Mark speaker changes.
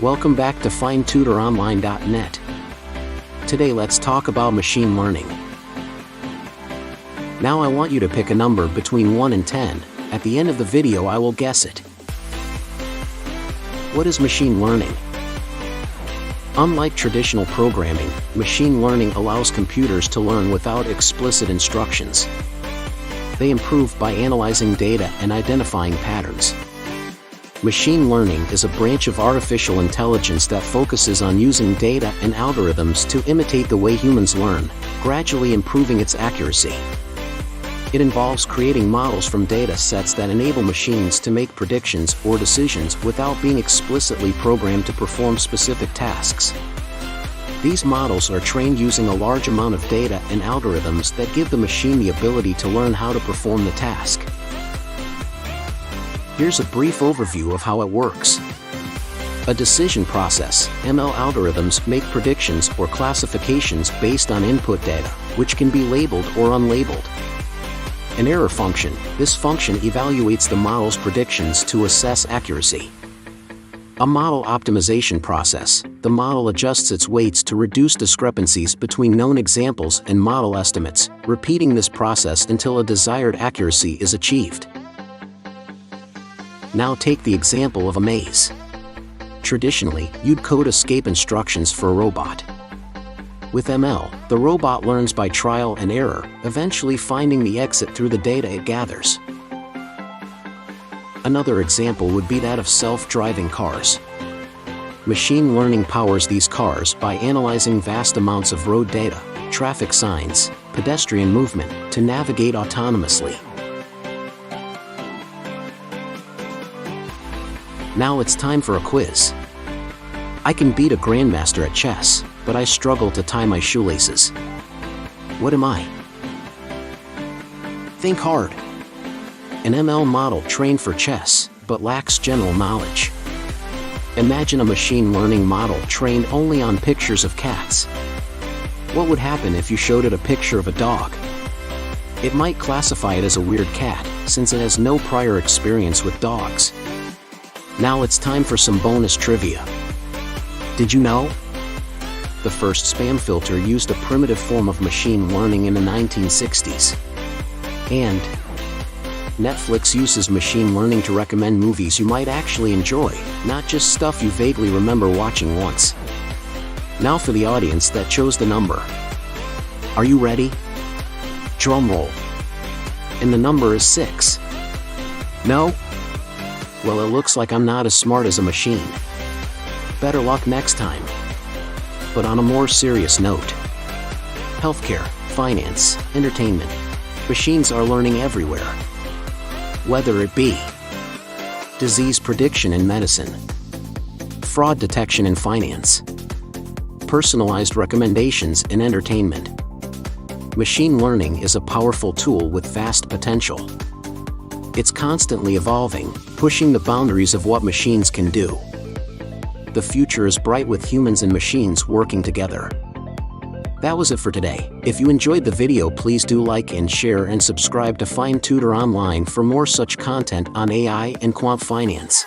Speaker 1: Welcome back to Findtutoronline.net. Today let's talk about machine learning. Now I want you to pick a number between 1 and 10. At the end of the video I will guess it. What is machine learning? Unlike traditional programming, machine learning allows computers to learn without explicit instructions. They improve by analyzing data and identifying patterns. Machine learning is a branch of artificial intelligence that focuses on using data and algorithms to imitate the way humans learn, gradually improving its accuracy. It involves creating models from data sets that enable machines to make predictions or decisions without being explicitly programmed to perform specific tasks. These models are trained using a large amount of data and algorithms that give the machine the ability to learn how to perform the task. Here's a brief overview of how it works. A decision process. ML algorithms make predictions or classifications based on input data, which can be labeled or unlabeled. An error function. This function evaluates the model's predictions to assess accuracy. A model optimization process. The model adjusts its weights to reduce discrepancies between known examples and model estimates, repeating this process until a desired accuracy is achieved. Now take the example of a maze. Traditionally, you'd code escape instructions for a robot. With ML, the robot learns by trial and error, eventually finding the exit through the data it gathers. Another example would be that of self-driving cars. Machine learning powers these cars by analyzing vast amounts of road data, traffic signs, pedestrian movement, to navigate autonomously. Now it's time for a quiz. I can beat a grandmaster at chess, but I struggle to tie my shoelaces. What am I? Think hard. An ML model trained for chess, but lacks general knowledge. Imagine a machine learning model trained only on pictures of cats. What would happen if you showed it a picture of a dog? It might classify it as a weird cat, since it has no prior experience with dogs. Now it's time for some bonus trivia. Did you know? The first spam filter used a primitive form of machine learning in the 1960s. And Netflix uses machine learning to recommend movies you might actually enjoy, not just stuff you vaguely remember watching once. Now for the audience that chose the number. Are you ready? Drum roll. And the number is 6. No? Well, it looks like I'm not as smart as a machine. Better luck next time. But on a more serious note. Healthcare, finance, entertainment. Machines are learning everywhere. Whether it be disease prediction in medicine, fraud detection in finance, personalized recommendations in entertainment. Machine learning is a powerful tool with vast potential. It's constantly evolving, pushing the boundaries of what machines can do. The future is bright with humans and machines working together. That was it for today. If you enjoyed the video, please do like and share and subscribe to Findtutoronline for more such content on AI and quant finance.